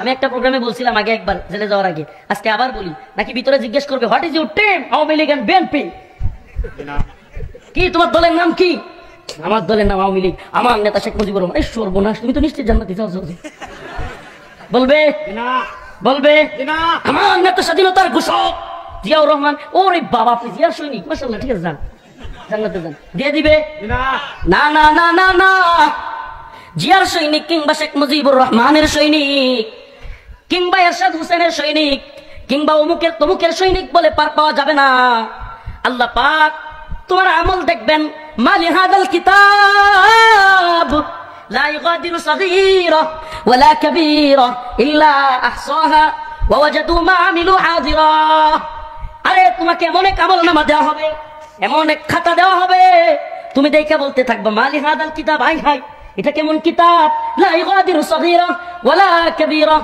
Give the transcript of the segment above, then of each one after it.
আমি একটা প্রোগ্রামে বলছিলাম আগে একবার জেলে যাওয়ার আগে, আজকে আবার বলি, নাকি ভিতরে জিজ্ঞেস করবে what is your team, Awami League and BNP, কি তোমার দলের নাম কি? আমার দলের নাম আওয়ামী লীগ, আমার নেতা শেখ মুজিবুর রহমান। এই সর্বনাশ, তুমি তো নিশ্চিত জান্নাতে যাও। বলবে বলবে আমার নেতা স্বাধীনতার ঘোষক জিয়াউর রহমান। ওরে বাবা, আপনি জিয়ার সৈনিক, মাশাআল্লাহ, ঠিক আছে, যান জান্নাতে যান। দিয়ে দিবে না না না না না, জিয়ার সৈনিক কিংবা শেখ মুজিবুর রহমানের সৈনিক কিংবা এরশাদ হোসেনের সৈনিক কিংবা অমুকের তমুকের সৈনিক বলে পার পাওয়া যাবে না। আল্লাহ পাক তোমার আমল দেখবেন। মালি হাদাল কিতাব লা ইগাদিরু সগীরা ওয়ালা কাবীরা ইল্লা আহসাহা ওয়া ওয়াজাদু মা আমিলু হাদিরা। আরে তোমাকে এমন এক আমলনামা দেওয়া হবে, এমন এক খাতা দেওয়া হবে, তুমি দেখে বলতে থাকবা মালি হাদাল কিতাব, হাই হাই এটা কেমন কিতাব, লা ইগাদিরু সগীরা ওয়ালা কাবীরা,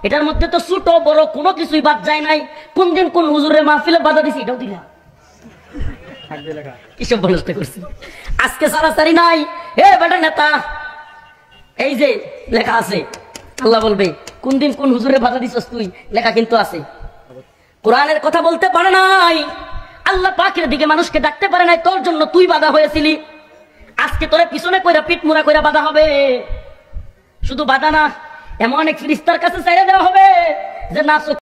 এটার মধ্যে তো ছোট বড় কোনো কিছুই বাদ যায় নাই। কোন দিন কোন হুজুরের মাহফিলে বাধা দিছি এটাও দিলা, কিসব বলতে করছি। আজকে সারাসারি নাই, এ বেটা নেতা, এই যে লেখা আছে, আল্লাহ বলবে কোন দিন কোন হুজুরে বাধা দিছস তুই, লেখা কিন্তু আছে। কোরআনের কথা বলতে পারে নাই, আল্লাহ পাকের দিকে মানুষকে ডাকতে পারে নাই, তোর জন্য তুই বাধা হয়েছিলি। আজকে তোরে পিছনে কইরা পিঠ মুড়া কইরা বাধা হবে। শুধু বাধা না, এমন এক ফিরিস্তার কাছে ছেড়ে দেওয়া হবে যে না